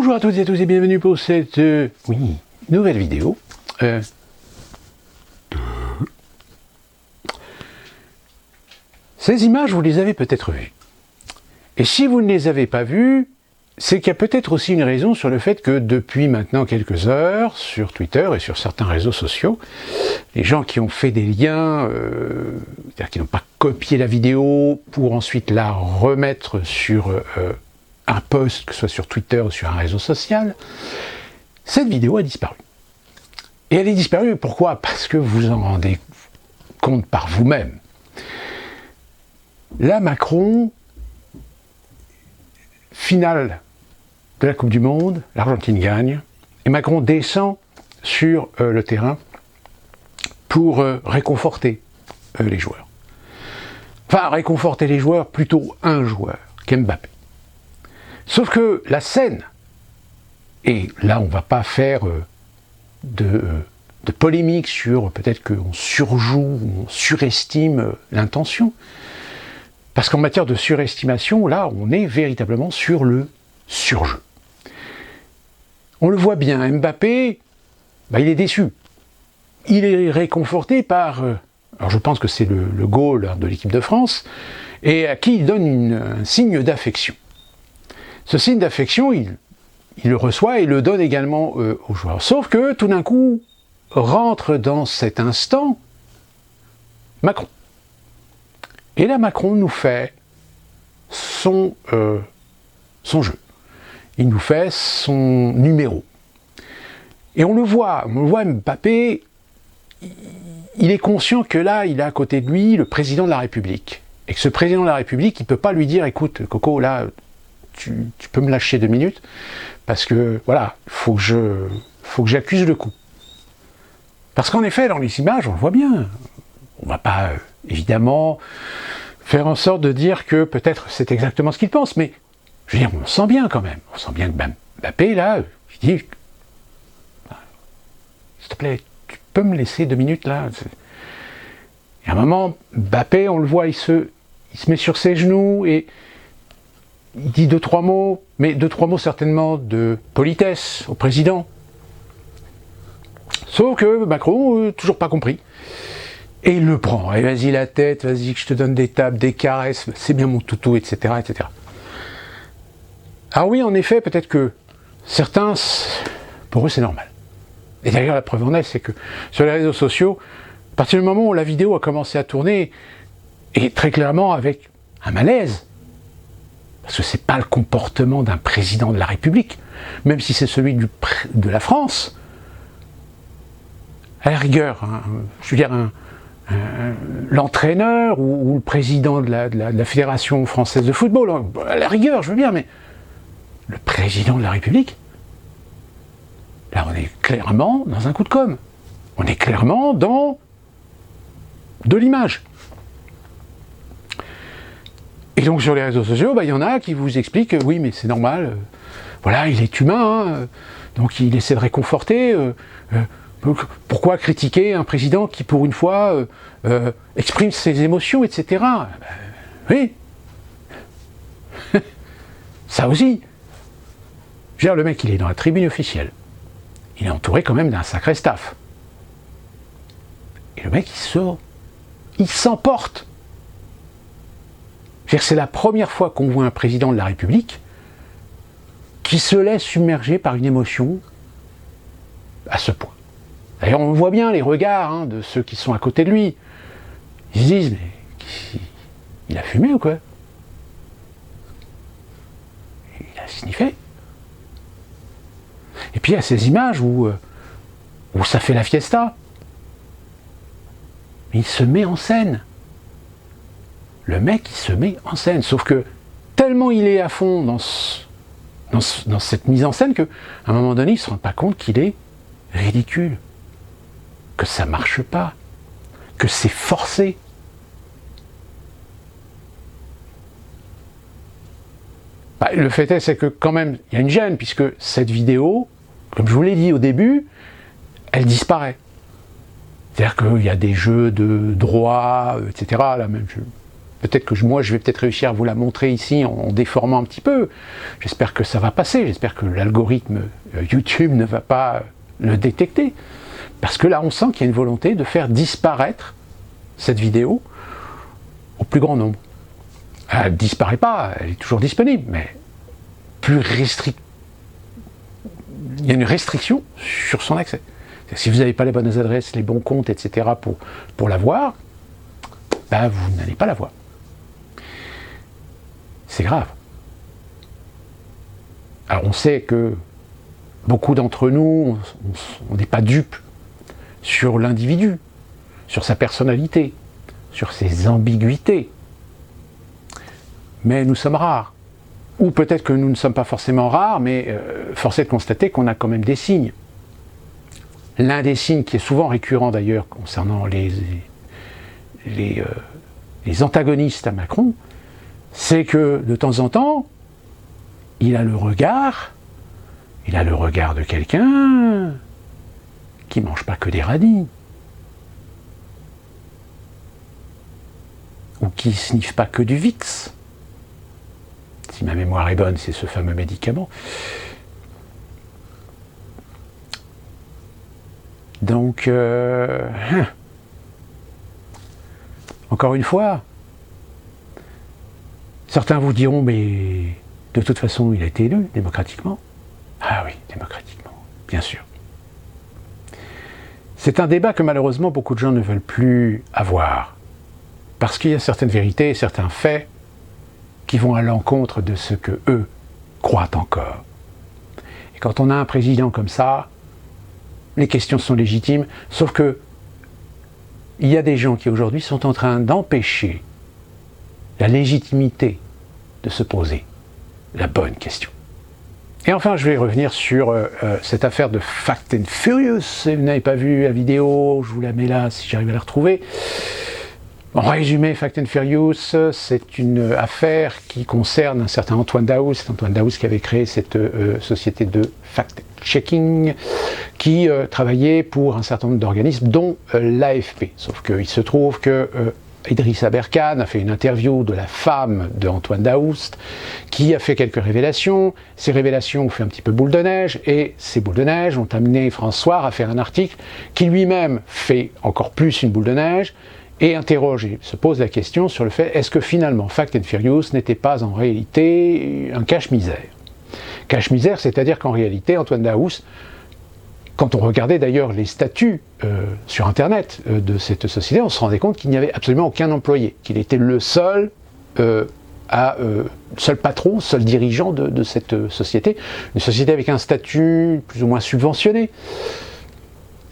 Bonjour à toutes et à tous et bienvenue pour cette nouvelle vidéo. Ces images, vous les avez peut-être vues. Et si vous ne les avez pas vues, c'est qu'il y a peut-être aussi une raison sur le fait que depuis maintenant quelques heures, sur Twitter et sur certains réseaux sociaux, les gens qui ont fait des liens, c'est-à-dire qui n'ont pas copié la vidéo pour ensuite la remettre sur un post, que ce soit sur Twitter ou sur un réseau social, cette vidéo a disparu. Et elle est disparue, pourquoi? Parce que vous en rendez compte par vous-même. Là, Macron, finale de la Coupe du Monde, l'Argentine gagne, et Macron descend sur le terrain pour réconforter les joueurs. Enfin, réconforter les joueurs, plutôt un joueur, Mbappé. Sauf que la scène, et là on ne va pas faire de polémique sur peut-être qu'on surjoue, on surestime l'intention, parce qu'en matière de surestimation, là on est véritablement sur le surjeu. On le voit bien, Mbappé, il est déçu. Il est réconforté par, alors je pense que c'est le goal de l'équipe de France, et à qui il donne un signe d'affection. Ce signe d'affection, il le reçoit et le donne également aux joueurs. Sauf que tout d'un coup, rentre dans cet instant Macron. Et là, Macron nous fait son jeu. Il nous fait son numéro. Et on le voit Mbappé, il est conscient que là, il a à côté de lui le président de la République. Et que ce président de la République, il ne peut pas lui dire, écoute, Coco, là, tu peux me lâcher 2 minutes, parce que, voilà, faut que j'accuse le coup. Parce qu'en effet, dans les images, on le voit bien. On ne va pas, évidemment, faire en sorte de dire que peut-être c'est exactement ce qu'il pense, mais, je veux dire, on sent bien quand même. On sent bien que Mbappé, là, il dit, s'il te plaît, tu peux me laisser 2 minutes, là. Et à un moment, Mbappé, on le voit, il se met sur ses genoux, et il dit 2-3 mots, mais 2-3 mots certainement de politesse au président. Sauf que Macron, toujours pas compris. Et il le prend. Et vas-y la tête, vas-y que je te donne des tapes, des caresses, c'est bien mon toutou, etc., etc. Alors oui, en effet, peut-être que certains, pour eux, c'est normal. Et d'ailleurs, la preuve en est, c'est que sur les réseaux sociaux, à partir du moment où la vidéo a commencé à tourner, et très clairement avec un malaise, parce que ce n'est pas le comportement d'un président de la République, même si c'est celui de la France. À la rigueur, je veux dire, l'entraîneur ou le président de la Fédération française de football, à la rigueur, je veux bien, mais le président de la République, là on est clairement dans un coup de com'. On est clairement dans de l'image. Et donc sur les réseaux sociaux, il y en a qui vous expliquent, oui mais c'est normal, voilà, il est humain, donc il essaie de réconforter, pourquoi critiquer un président qui pour une fois exprime ses émotions, etc. Oui, ça aussi. Je veux dire, le mec il est dans la tribune officielle, il est entouré quand même d'un sacré staff. Et le mec il s'emporte. C'est la première fois qu'on voit un président de la République qui se laisse submerger par une émotion à ce point. D'ailleurs, on voit bien les regards de ceux qui sont à côté de lui. Ils se disent, mais il a fumé ou quoi? Il a sniffé. Et puis il y a ces images où ça fait la fiesta. Il se met en scène. Le mec, il se met en scène, sauf que tellement il est à fond dans cette mise en scène qu'à un moment donné, il ne se rend pas compte qu'il est ridicule, que ça ne marche pas, que c'est forcé. Le fait est, c'est que quand même, il y a une gêne, puisque cette vidéo, comme je vous l'ai dit au début, elle disparaît. C'est-à-dire qu'il y a des jeux de droit, etc. Là même, Peut-être que moi, je vais peut-être réussir à vous la montrer ici en déformant un petit peu. J'espère que ça va passer. J'espère que l'algorithme YouTube ne va pas le détecter. Parce que là, on sent qu'il y a une volonté de faire disparaître cette vidéo au plus grand nombre. Elle ne disparaît pas, elle est toujours disponible, mais plus il y a une restriction sur son accès. Si vous n'avez pas les bonnes adresses, les bons comptes, etc. pour la voir, ben vous n'allez pas la voir. C'est grave. Alors on sait que beaucoup d'entre nous, on n'est pas dupes sur l'individu, sur sa personnalité, sur ses ambiguïtés. Mais nous sommes rares. Ou peut-être que nous ne sommes pas forcément rares, mais force est de constater qu'on a quand même des signes. L'un des signes qui est souvent récurrent d'ailleurs concernant les antagonistes à Macron, c'est que de temps en temps, il a le regard de quelqu'un qui ne mange pas que des radis, ou qui ne sniffe pas que du Vicks. Si ma mémoire est bonne, c'est ce fameux médicament. Donc, encore une fois, certains vous diront, mais de toute façon, il a été élu démocratiquement. Ah oui, démocratiquement, bien sûr. C'est un débat que malheureusement beaucoup de gens ne veulent plus avoir. Parce qu'il y a certaines vérités et certains faits qui vont à l'encontre de ce que eux croient encore. Et quand on a un président comme ça, les questions sont légitimes, sauf que il y a des gens qui aujourd'hui sont en train d'empêcher la légitimité de se poser la bonne question. Et enfin, je vais revenir sur cette affaire de Fast and Furious. Si vous n'avez pas vu la vidéo, je vous la mets là si j'arrive à la retrouver. En résumé, Fast and Furious, c'est une affaire qui concerne un certain Antoine Daoust. C'est Antoine Daoust qui avait créé cette société de fact-checking qui travaillait pour un certain nombre d'organismes, dont l'AFP. Sauf qu'il se trouve que Idriss Aberkane a fait une interview de la femme de Antoine Daoust qui a fait quelques révélations. Ces révélations ont fait un petit peu boule de neige et ces boules de neige ont amené François à faire un article qui lui-même fait encore plus une boule de neige et interroge et se pose la question sur le fait est-ce que finalement Fast and Furious n'était pas en réalité un cache-misère. Cache-misère, c'est-à-dire qu'en réalité Antoine Daoust, quand on regardait d'ailleurs les statuts sur Internet de cette société, on se rendait compte qu'il n'y avait absolument aucun employé, qu'il était le seul seul patron, seul dirigeant de cette société, une société avec un statut plus ou moins subventionné.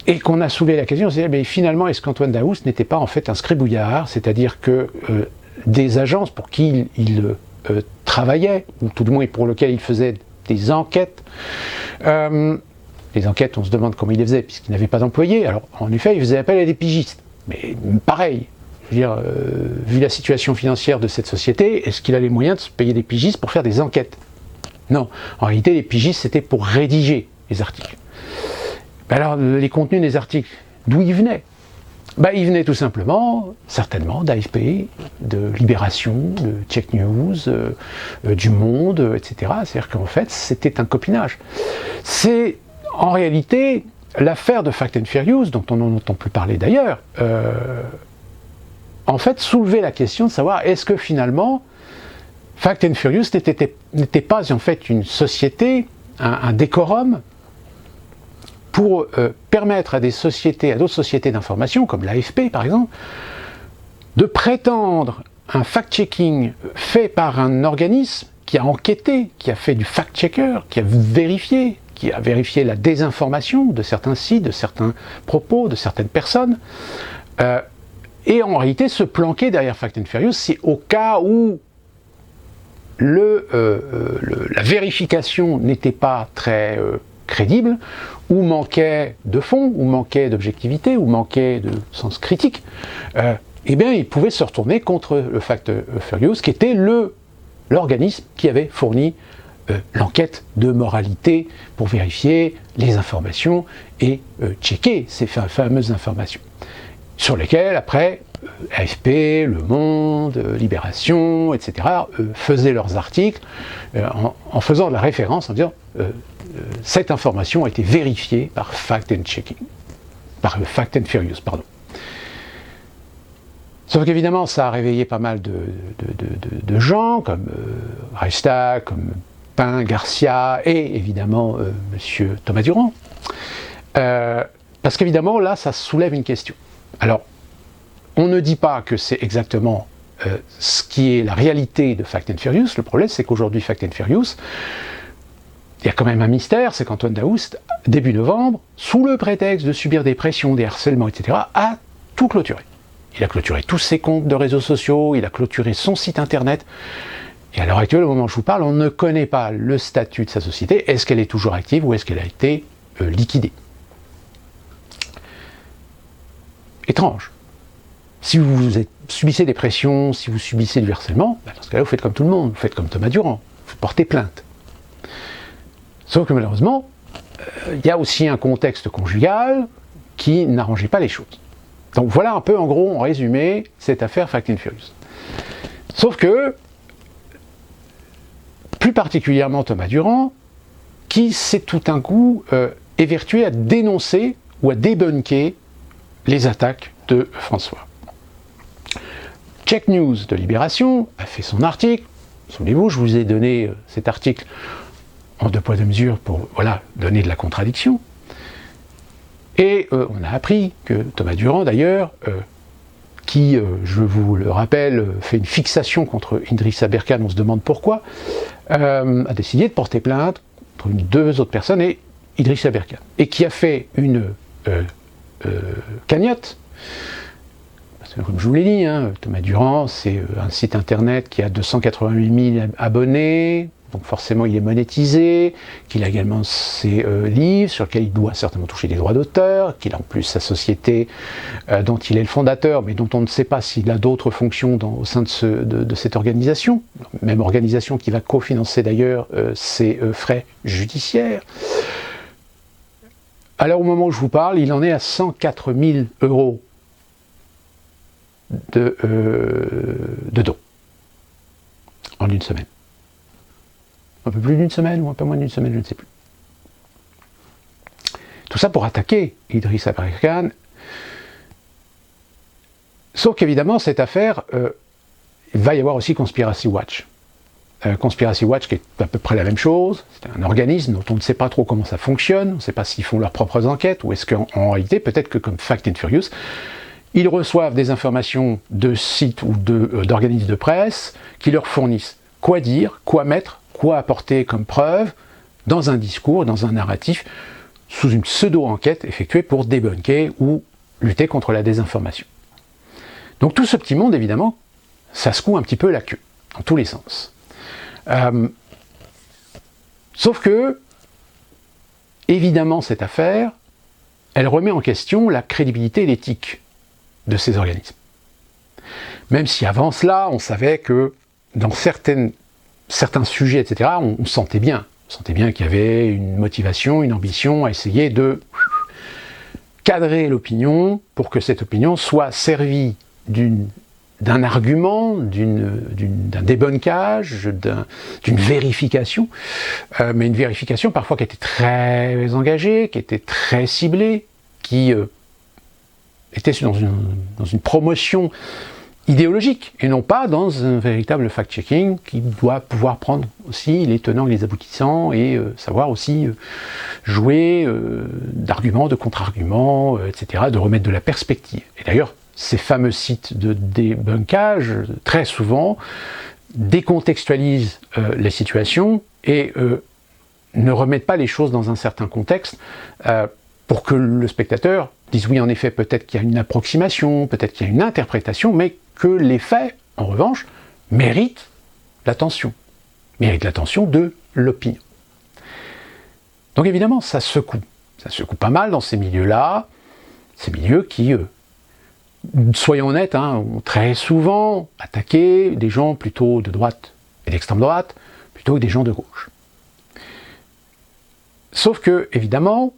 Et qu'on a soulevé la question, on s'est dit, mais finalement, est-ce qu'Antoine Daoust n'était pas en fait un scribouillard, c'est-à-dire que des agences pour qui il travaillait, ou tout du moins pour lesquelles il faisait des enquêtes, les enquêtes, on se demande comment il les faisait, puisqu'il n'avait pas d'employés. Alors, en effet, il faisait appel à des pigistes. Mais pareil, je veux dire, vu la situation financière de cette société, est-ce qu'il a les moyens de se payer des pigistes pour faire des enquêtes? Non. En réalité, les pigistes, c'était pour rédiger les articles. Alors, les contenus des articles, d'où ils venaient? Ils venaient tout simplement, certainement, d'AFP, de Libération, de Check News, du Monde, etc. C'est-à-dire qu'en fait, c'était un copinage. C'est, en réalité, l'affaire de Fast and Furious, dont on n'entend plus parler d'ailleurs, en fait, soulevait la question de savoir est-ce que finalement, Fast and Furious n'était pas en fait une société, un décorum, pour permettre à d'autres sociétés d'information, comme l'AFP par exemple, de prétendre un fact-checking fait par un organisme qui a enquêté, qui a fait du fact-checker, qui a vérifié la désinformation de certains sites, de certains propos, de certaines personnes, et en réalité se planquer derrière Fast and Furious, c'est au cas où la vérification n'était pas très crédible, ou manquait de fond, ou manquait d'objectivité, ou manquait de sens critique, eh bien il pouvait se retourner contre le Fast and Furious, qui était l'organisme qui avait fourni l'enquête de moralité pour vérifier les informations et checker ces fameuses informations. sur lesquels, après, AFP, Le Monde, Libération, etc., faisaient leurs articles en faisant de la référence, en disant cette information a été vérifiée par Fact and Checking, par Fact and Furious, pardon. Sauf qu'évidemment, ça a réveillé pas mal de gens, comme Reichstag, comme Pain, Garcia, et évidemment Monsieur Thomas Durand. Parce qu'évidemment, là, ça soulève une question. Alors, on ne dit pas que c'est exactement ce qui est la réalité de Fact and Furious. Le problème, c'est qu'aujourd'hui, Fact and Furious, il y a quand même un mystère, c'est qu'Antoine Daoust, début novembre, sous le prétexte de subir des pressions, des harcèlements, etc., a tout clôturé. Il a clôturé tous ses comptes de réseaux sociaux, il a clôturé son site internet. Et à l'heure actuelle, au moment où je vous parle, on ne connaît pas le statut de sa société. Est-ce qu'elle est toujours active ou est-ce qu'elle a été liquidée? Étrange. Si vous subissez des pressions, si vous subissez du harcèlement, dans ce cas-là, vous faites comme tout le monde, vous faites comme Thomas Durand, vous portez plainte. Sauf que malheureusement, il y a aussi un contexte conjugal qui n'arrangeait pas les choses. Donc voilà un peu, en gros, en résumé, cette affaire Fact and Furious. Sauf que, plus particulièrement Thomas Durand, qui s'est tout un coup évertué à dénoncer ou à débunker les attaques de François. Check News de Libération a fait son article. Souvenez-vous, je vous ai donné cet article en 2 poids 2 mesures pour donner de la contradiction. Et on a appris que Thomas Durand, d'ailleurs, qui, je vous le rappelle, fait une fixation contre Idrissa Berkane, on se demande pourquoi, a décidé de porter plainte contre 2 autres personnes et Idrissa Berkane. Et qui a fait une cagnotte. Parce que, comme je vous l'ai dit, Thomas Durand, c'est un site internet qui a 288 000 abonnés, donc forcément il est monétisé, qu'il a également ses livres sur lesquels il doit certainement toucher des droits d'auteur, qu'il a en plus sa société dont il est le fondateur, mais dont on ne sait pas s'il a d'autres fonctions au sein de cette organisation, même organisation qui va cofinancer d'ailleurs ses frais judiciaires. Alors au moment où je vous parle, il en est à 104 000 € de dons en une semaine. Un peu plus d'une semaine ou un peu moins d'une semaine, je ne sais plus. Tout ça pour attaquer Idrissa Berkane. Sauf qu'évidemment, cette affaire, il va y avoir aussi Conspiracy Watch. Conspiracy Watch qui est à peu près la même chose, c'est un organisme dont on ne sait pas trop comment ça fonctionne, on ne sait pas s'ils font leurs propres enquêtes, ou est-ce qu'en réalité, peut-être que comme Fact and Furious, ils reçoivent des informations de sites ou d'organismes de presse qui leur fournissent quoi dire, quoi mettre, quoi apporter comme preuve dans un discours, dans un narratif, sous une pseudo-enquête effectuée pour débunker ou lutter contre la désinformation. Donc tout ce petit monde, évidemment, ça secoue un petit peu la queue, dans tous les sens. Sauf que, évidemment, cette affaire, elle remet en question la crédibilité et l'éthique de ces organismes. Même si avant cela, on savait que dans certains sujets, etc., on sentait bien qu'il y avait une motivation, une ambition à essayer de cadrer l'opinion pour que cette opinion soit servie d'un argument, d'un débunkage, d'une vérification, mais une vérification parfois qui était très engagée, qui était très ciblée, qui était dans une promotion idéologique, et non pas dans un véritable fact-checking qui doit pouvoir prendre aussi les tenants et les aboutissants, et savoir aussi jouer d'arguments, de contre-arguments, etc., de remettre de la perspective. Et d'ailleurs, ces fameux sites de débunkage, très souvent, décontextualisent les situations et ne remettent pas les choses dans un certain contexte pour que le spectateur dise oui, en effet, peut-être qu'il y a une approximation, peut-être qu'il y a une interprétation, mais que les faits, en revanche, méritent l'attention de l'opinion. Donc évidemment, ça secoue pas mal dans ces milieux-là, ces milieux qui, soyons honnêtes, ont très souvent attaqué des gens plutôt de droite et d'extrême droite, plutôt que des gens de gauche. Sauf que, évidemment,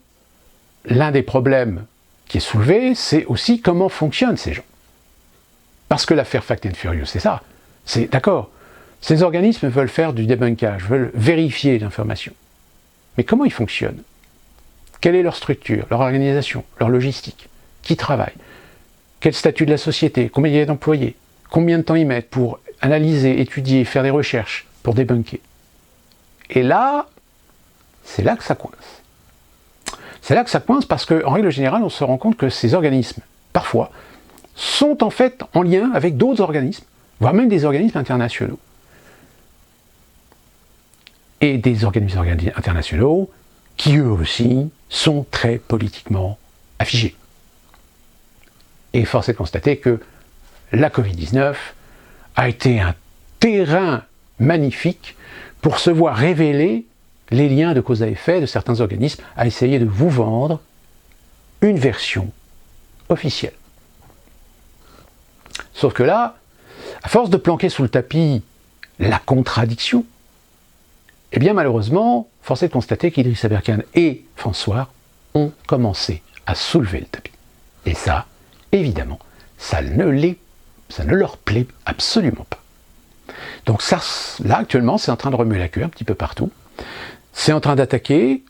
l'un des problèmes qui est soulevée, c'est aussi comment fonctionnent ces gens. Parce que l'affaire Fast and Furious, c'est ça. C'est d'accord. Ces organismes veulent faire du débunkage, veulent vérifier l'information. Mais comment ils fonctionnent? Quelle est leur structure, leur organisation, leur logistique? Qui travaille? Quel statut de la société? Combien il y a d'employés? Combien de temps ils mettent pour analyser, étudier, faire des recherches, pour débunker? Et là, c'est là que ça coince. C'est là que ça coince parce qu'en règle générale, on se rend compte que ces organismes, parfois, sont en fait en lien avec d'autres organismes, voire même des organismes internationaux. Et des organismes internationaux qui, eux aussi, sont très politiquement affigés. Et force est de constater que la Covid-19 a été un terrain magnifique pour se voir révéler les liens de cause à effet de certains organismes à essayer de vous vendre une version officielle. Sauf que là, à force de planquer sous le tapis la contradiction, eh bien malheureusement, force est de constater qu'Idriss Aberkane et François ont commencé à soulever le tapis. Et ça, évidemment, ça ne leur plaît absolument pas. Donc ça, là, actuellement, c'est en train de remuer la queue un petit peu partout. C'est en train d'attaquer,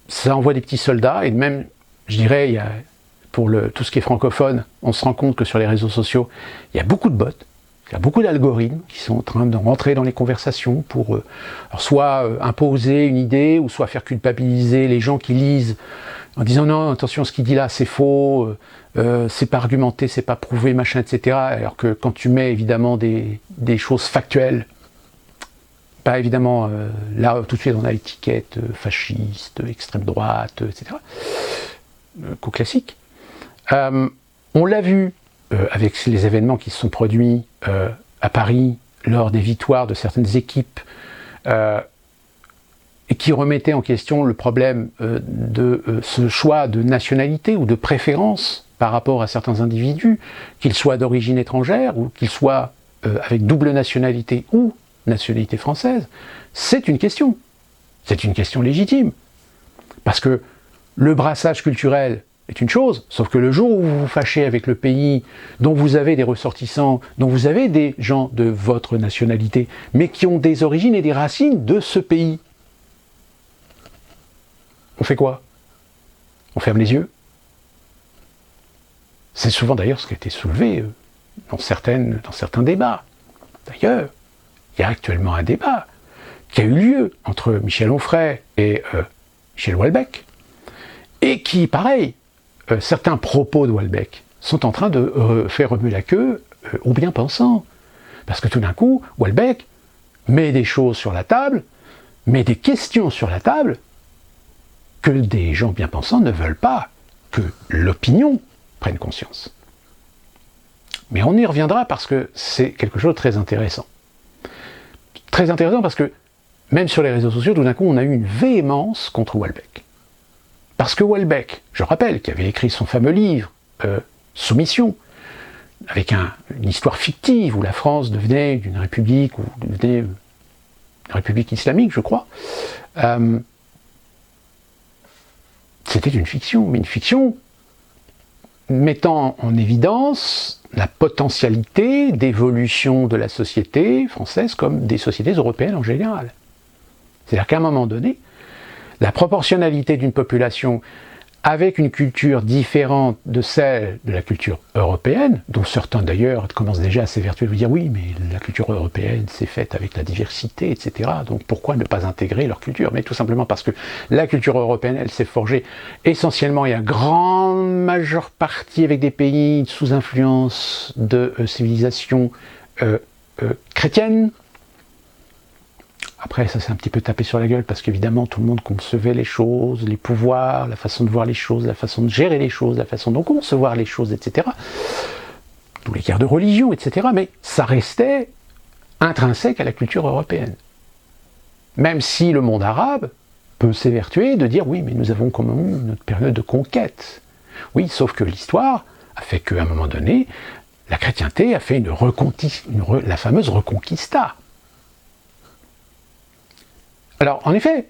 ça envoie des petits soldats, et même, je dirais, pour tout ce qui est francophone, on se rend compte que sur les réseaux sociaux, il y a beaucoup de bots, il y a beaucoup d'algorithmes qui sont en train de rentrer dans les conversations pour soit imposer une idée, ou soit faire culpabiliser les gens qui lisent, en disant non, attention, ce qu'il dit là, c'est faux, c'est pas argumenté, c'est pas prouvé, machin, etc. Alors que quand tu mets évidemment des choses factuelles, pas évidemment, là tout de suite on a l'étiquette fasciste, extrême droite, etc. Coup classique. On l'a vu avec les événements qui se sont produits à Paris lors des victoires de certaines équipes et qui remettaient en question le problème de ce choix de nationalité ou de préférence par rapport à certains individus, qu'ils soient d'origine étrangère ou qu'ils soient avec double nationalité ou nationalité française. C'est une question. C'est une question légitime. Parce que le brassage culturel est une chose, sauf que le jour où vous vous fâchez avec le pays dont vous avez des ressortissants, dont vous avez des gens de votre nationalité, mais qui ont des origines et des racines de ce pays, on fait quoi? On ferme les yeux? C'est souvent d'ailleurs ce qui a été soulevé dans certains débats. D'ailleurs, il y a actuellement un débat qui a eu lieu entre Michel Onfray et Michel Houellebecq, et qui, pareil, certains propos de Houellebecq sont en train de faire remuer la queue aux bien-pensants. Parce que tout d'un coup, Houellebecq met des choses sur la table, met des questions sur la table, que des gens bien-pensants ne veulent pas que l'opinion prenne conscience. Mais on y reviendra parce que c'est quelque chose de très intéressant. Très intéressant parce que, même sur les réseaux sociaux, tout d'un coup, on a eu une véhémence contre Houellebecq. Parce que Houellebecq, je rappelle, qui avait écrit son fameux livre, Soumission, avec une histoire fictive où la France devenait une république, ou devenait une république islamique, je crois, c'était une fiction, mais une fiction mettant en évidence la potentialité d'évolution de la société française comme des sociétés européennes en général. C'est-à-dire qu'à un moment donné, la proportionnalité d'une population avec une culture différente de celle de la culture européenne, dont certains d'ailleurs commencent déjà à s'évertuer de vous dire oui, mais la culture européenne c'est faite avec la diversité, etc. Donc pourquoi ne pas intégrer leur culture? Mais tout simplement parce que la culture européenne, elle s'est forgée essentiellement et à grande majeure partie avec des pays sous influence de civilisations chrétiennes. Après, ça s'est un petit peu tapé sur la gueule parce qu'évidemment, tout le monde concevait les choses, les pouvoirs, la façon de voir les choses, la façon de gérer les choses, la façon de concevoir les choses, etc. Tous les guerres de religion, etc. Mais ça restait intrinsèque à la culture européenne. Même si le monde arabe peut s'évertuer de dire oui, mais nous avons quand même eu notre période de conquête. Oui, sauf que l'histoire a fait qu'à un moment donné, la chrétienté a fait la fameuse reconquista. Alors, en effet,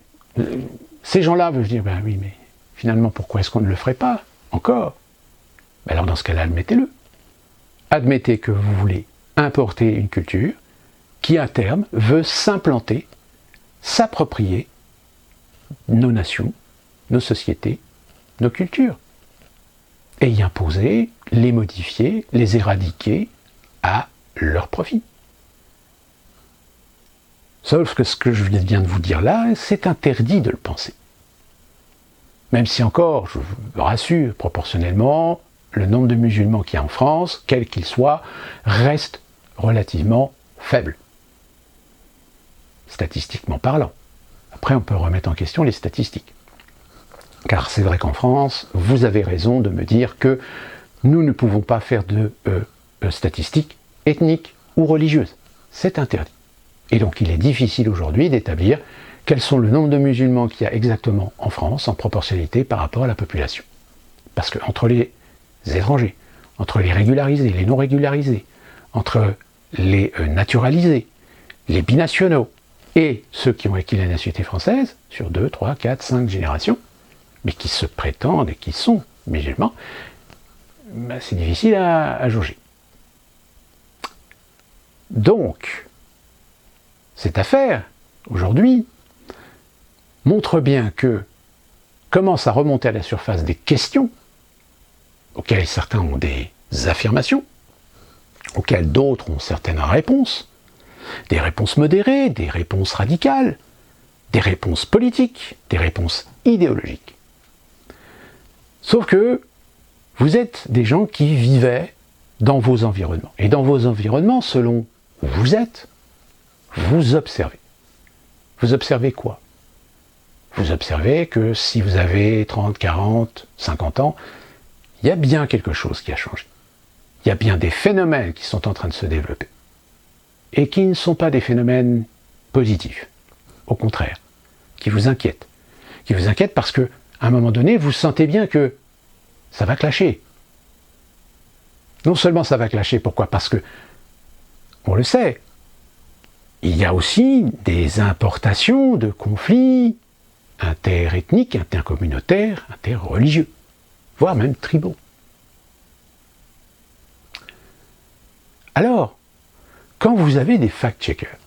ces gens-là veulent dire, ben oui, mais finalement, pourquoi est-ce qu'on ne le ferait pas? encore, alors dans ce cas-là, admettez-le. Admettez que vous voulez importer une culture qui, à terme, veut s'implanter, s'approprier nos nations, nos sociétés, nos cultures, et y imposer, les modifier, les éradiquer à leur profit. Sauf que ce que je viens de vous dire là, c'est interdit de le penser. Même si encore, je vous rassure, proportionnellement, le nombre de musulmans qu'il y a en France, quel qu'il soit, reste relativement faible. Statistiquement parlant. Après, on peut remettre en question les statistiques. Car c'est vrai qu'en France, vous avez raison de me dire que nous ne pouvons pas faire de statistiques ethniques ou religieuses. C'est interdit. Et donc il est difficile aujourd'hui d'établir quels sont le nombre de musulmans qu'il y a exactement en France en proportionnalité par rapport à la population. Parce que entre les étrangers, entre les régularisés, les non régularisés, entre les naturalisés, les binationaux et ceux qui ont acquis la nationalité française, sur 2, 3, 4, 5 générations, mais qui se prétendent et qui sont musulmans, ben c'est difficile à jauger. Donc, cette affaire, aujourd'hui, montre bien que commence à remonter à la surface des questions, auxquelles certains ont des affirmations, auxquelles d'autres ont certaines réponses, des réponses modérées, des réponses radicales, des réponses politiques, des réponses idéologiques. Sauf que vous êtes des gens qui vivaient dans vos environnements. Et dans vos environnements, selon où vous êtes, vous observez. Vous observez quoi? Vous observez que si vous avez 30, 40, 50 ans, il y a bien quelque chose qui a changé. Il y a bien des phénomènes qui sont en train de se développer. Et qui ne sont pas des phénomènes positifs. Au contraire, qui vous inquiètent. Qui vous inquiètent parce que, à un moment donné, vous sentez bien que ça va clasher. Non seulement ça va clasher, pourquoi? Parce que, on le sait, il y a aussi des importations de conflits interethniques, intercommunautaires, interreligieux, voire même tribaux. Alors, quand vous avez des fact-checkers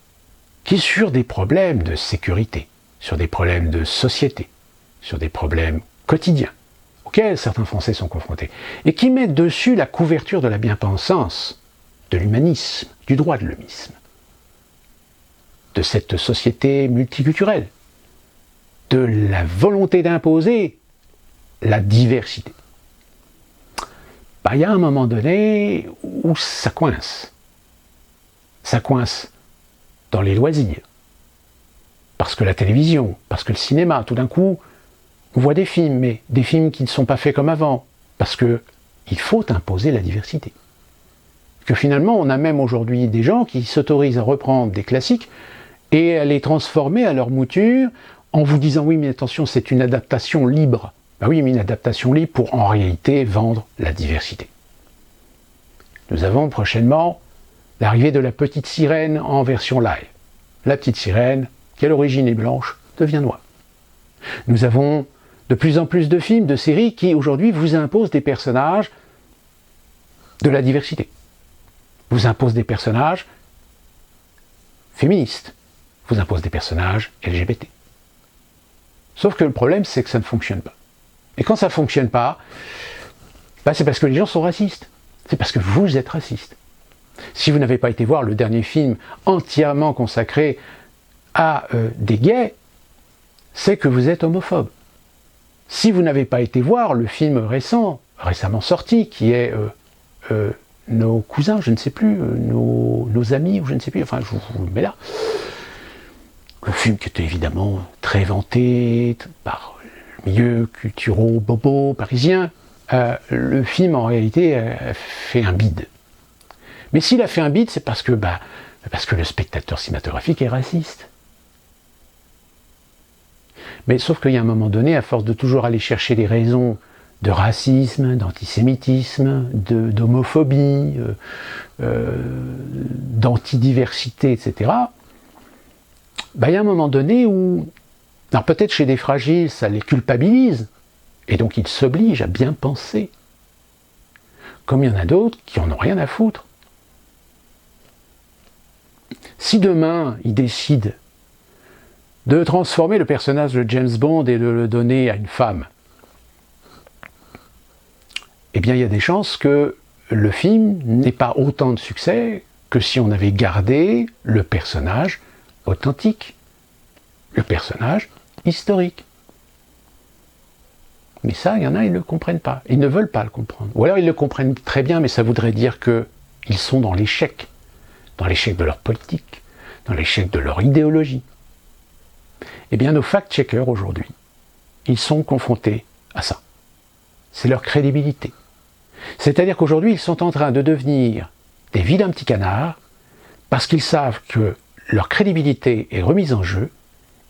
qui, sur des problèmes de sécurité, sur des problèmes de société, sur des problèmes quotidiens, auxquels certains Français sont confrontés, et qui mettent dessus la couverture de la bien-pensance, de l'humanisme, du droit de l'hommisme, de cette société multiculturelle, de la volonté d'imposer la diversité. Il y a un moment donné où ça coince. Ça coince dans les loisirs. Parce que la télévision, parce que le cinéma, tout d'un coup, on voit des films, mais des films qui ne sont pas faits comme avant. Parce qu'il faut imposer la diversité. Que finalement, on a même aujourd'hui des gens qui s'autorisent à reprendre des classiques et à les transformer à leur mouture en vous disant « oui, mais attention, c'est une adaptation libre ». Ben oui, mais une adaptation libre pour en réalité vendre la diversité. Nous avons prochainement l'arrivée de la petite sirène en version live. La petite sirène, qui à l'origine est blanche, devient noire. Nous avons de plus en plus de films, de séries qui aujourd'hui vous imposent des personnages de la diversité. Vous imposent des personnages féministes. Vous imposent des personnages LGBT. Sauf que le problème, c'est que ça ne fonctionne pas. Et quand ça ne fonctionne pas, c'est parce que les gens sont racistes. C'est parce que vous êtes raciste. Si vous n'avez pas été voir le dernier film entièrement consacré à des gays, c'est que vous êtes homophobe. Si vous n'avez pas été voir le film récemment sorti, qui est nos cousins, je ne sais plus, nos amis, ou je ne sais plus, enfin je vous le mets là. Le film qui était évidemment très vanté par le milieu culturo-bobo parisien, le film en réalité a fait un bide. Mais s'il a fait un bide, c'est parce que le spectateur cinématographique est raciste. Mais sauf qu'il y a un moment donné, à force de toujours aller chercher des raisons de racisme, d'antisémitisme, d'homophobie, d'antidiversité, etc., il y a un moment donné où, alors peut-être chez des fragiles, ça les culpabilise, Et donc il s'oblige à bien penser. Comme il y en a d'autres qui en ont rien à foutre. Si demain, il décide de transformer le personnage de James Bond et de le donner à une femme, eh bien il y a des chances que le film n'ait pas autant de succès que si on avait gardé le personnage authentique, le personnage historique. Mais ça, il y en a, ils ne le comprennent pas. Ils ne veulent pas le comprendre. Ou alors ils le comprennent très bien, mais ça voudrait dire qu'ils sont dans l'échec de leur politique, dans l'échec de leur idéologie. Eh bien, nos fact-checkers aujourd'hui, ils sont confrontés à ça. C'est leur crédibilité. C'est-à-dire qu'aujourd'hui, ils sont en train de devenir des vilains petits canards parce qu'ils savent que leur crédibilité est remise en jeu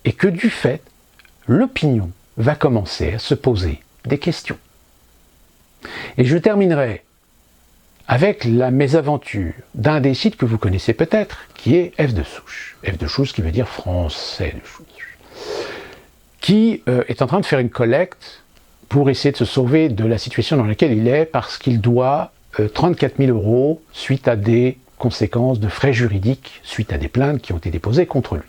et que du fait, l'opinion va commencer à se poser des questions. Et je terminerai avec la mésaventure d'un des sites que vous connaissez peut-être, qui est F de souche. F de souche qui veut dire français de souche. Qui est en train de faire une collecte pour essayer de se sauver de la situation dans laquelle il est, parce qu'il doit 34 000 € suite à des conséquences de frais juridiques, suite à des plaintes qui ont été déposées contre lui.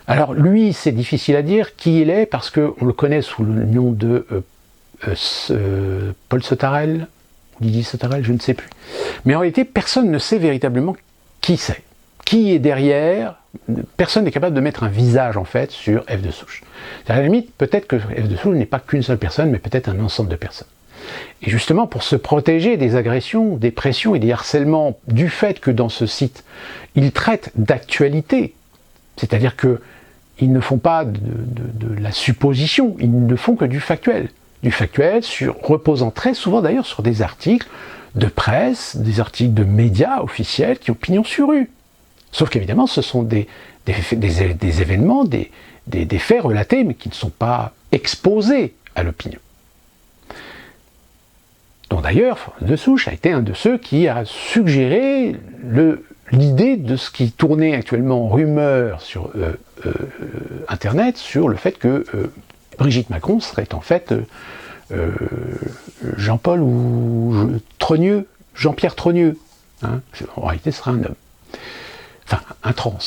Alors lui, c'est difficile à dire qui il est, parce qu'on le connaît sous le nom de Paul Sautarel, ou Lydie Sautarel, je ne sais plus. Mais en réalité, personne ne sait véritablement qui c'est. Qui est derrière? Personne n'est capable de mettre un visage, en fait, sur F de souche. À la limite, peut-être que F de souche n'est pas qu'une seule personne, mais peut-être un ensemble de personnes. Et justement, pour se protéger des agressions, des pressions et des harcèlements, du fait que dans ce site, ils traitent d'actualité, c'est-à-dire qu'ils ne font pas de la supposition, ils ne font que du factuel. Du factuel, reposant très souvent d'ailleurs sur des articles de presse, des articles de médias officiels qui ont pignon sur rue. Sauf qu'évidemment, ce sont des événements, des faits relatés, mais qui ne sont pas exposés à l'opinion. Donc d'ailleurs, De Souche a été un de ceux qui a suggéré l'idée de ce qui tournait actuellement en rumeur sur Internet, sur le fait que Brigitte Macron serait en fait Jean-Paul ou Trogneux, Jean-Pierre Trogneux. Hein, en réalité, ce serait un homme. Enfin, un trans.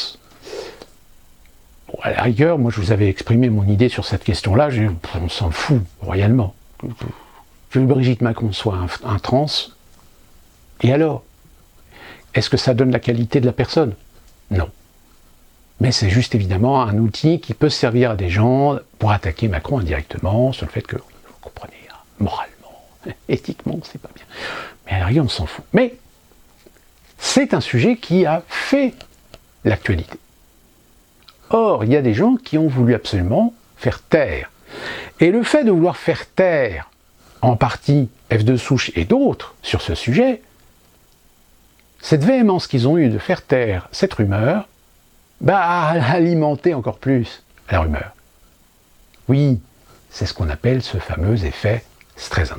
Bon, à la rigueur, moi je vous avais exprimé mon idée sur cette question-là, on s'en fout royalement. Que Brigitte Macron soit un trans, et alors? Est-ce que ça donne la qualité de la personne? Non. Mais c'est juste évidemment un outil qui peut servir à des gens pour attaquer Macron indirectement sur le fait que, vous comprenez, moralement, éthiquement, c'est pas bien. Mais à la rigueur, on s'en fout. Mais c'est un sujet qui a fait l'actualité. Or, il y a des gens qui ont voulu absolument faire taire. Et le fait de vouloir faire taire, en partie F de souche et d'autres, sur ce sujet, cette véhémence qu'ils ont eue de faire taire cette rumeur, a alimenté encore plus la rumeur. Oui, c'est ce qu'on appelle ce fameux effet Streisand.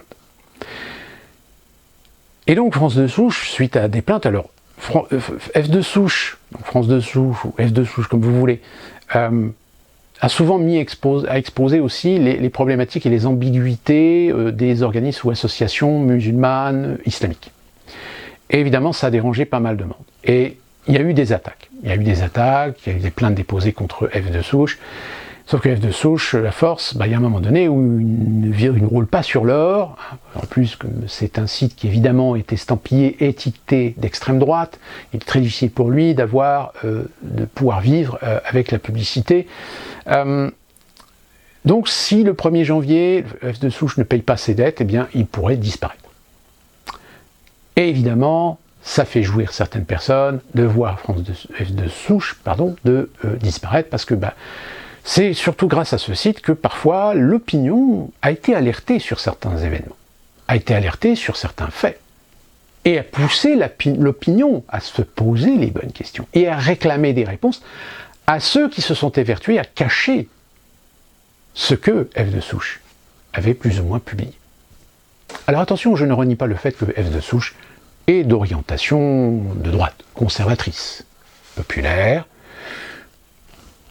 Et donc France de souche, suite à des plaintes, alors F de souche, donc France de souche ou F de souche comme vous voulez, a souvent exposé aussi les problématiques et les ambiguïtés des organismes ou associations musulmanes islamiques. Et évidemment, ça a dérangé pas mal de monde. Et il y a eu des attaques. Il y a eu des plaintes déposées contre F de souche. Sauf que F de souche, la force, il y a un moment donné où il ne roule pas sur l'or. En plus, c'est un site qui évidemment est estampillé, étiqueté d'extrême droite. Il est très difficile pour lui de pouvoir vivre avec la publicité. Donc si le 1er janvier, F de souche ne paye pas ses dettes, eh bien il pourrait disparaître. Et évidemment, ça fait jouir certaines personnes de voir F de souche disparaître, parce que c'est surtout grâce à ce site que parfois l'opinion a été alertée sur certains événements, a été alertée sur certains faits, et a poussé l'opinion à se poser les bonnes questions, et à réclamer des réponses à ceux qui se sont évertués à cacher ce que F de souche avait plus ou moins publié. Alors attention, je ne renie pas le fait que F de souche est d'orientation de droite, conservatrice, populaire,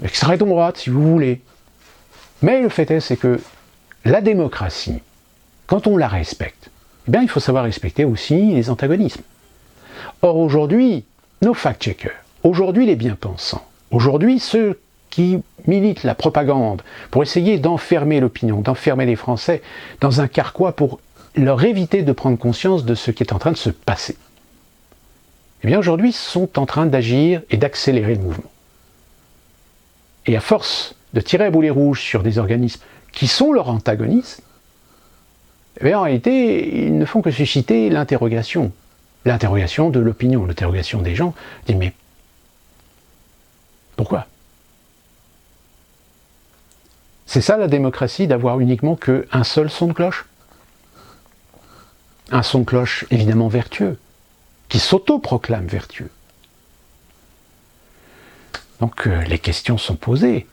extrême droite si vous voulez. Mais le fait est, c'est que la démocratie, quand on la respecte, eh bien, il faut savoir respecter aussi les antagonismes. Or, aujourd'hui, nos fact-checkers, aujourd'hui les bien-pensants, aujourd'hui ceux qui militent la propagande pour essayer d'enfermer l'opinion, d'enfermer les Français dans un carquois pour leur éviter de prendre conscience de ce qui est en train de se passer, eh bien, aujourd'hui, sont en train d'agir et d'accélérer le mouvement. Et à force de tirer à boulet rouge sur des organismes qui sont leurs antagonistes, eh bien, en réalité, ils ne font que susciter l'interrogation. L'interrogation de l'opinion, l'interrogation des gens. Ils disent, mais pourquoi? C'est ça la démocratie, d'avoir uniquement qu'un seul son de cloche? Un son de cloche évidemment vertueux, qui s'auto-proclame vertueux. Donc les questions sont posées.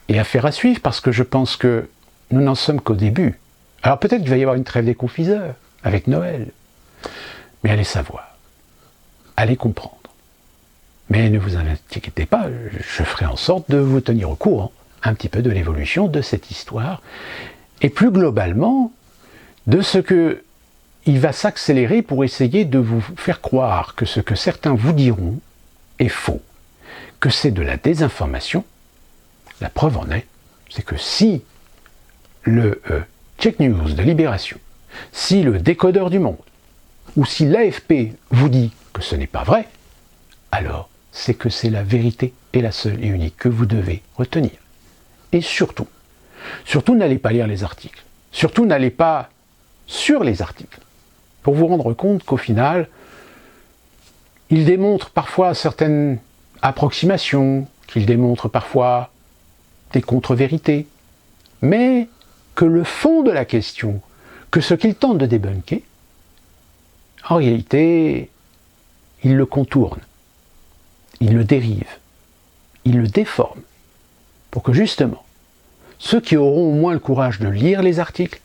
Et affaire à suivre, parce que je pense que nous n'en sommes qu'au début. Alors peut-être qu'il va y avoir une trêve des confiseurs, avec Noël. Mais allez savoir. Allez comprendre. Mais ne vous inquiétez pas, je ferai en sorte de vous tenir au courant un petit peu de l'évolution de cette histoire. Et plus globalement, de ce que il va s'accélérer pour essayer de vous faire croire que ce que certains vous diront est faux, que c'est de la désinformation. La preuve en est, c'est que si le Check News de Libération, si le Décodeur du Monde, ou si l'AFP vous dit que ce n'est pas vrai, alors c'est que c'est la vérité et la seule et unique que vous devez retenir. Et surtout, n'allez pas lire les articles. Surtout n'allez pas sur les articles, pour vous rendre compte qu'au final, ils démontrent parfois certaines approximations, qu'ils démontrent parfois des contre-vérités, mais que le fond de la question, que ce qu'ils tentent de débunker, en réalité, ils le contournent, ils le dérivent, ils le déforment, pour que justement, ceux qui auront au moins le courage de lire les articles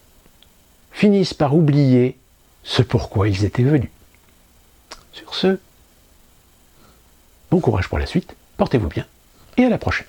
finissent par oublier ce pourquoi ils étaient venus. Sur ce, bon courage pour la suite, portez-vous bien, et à la prochaine.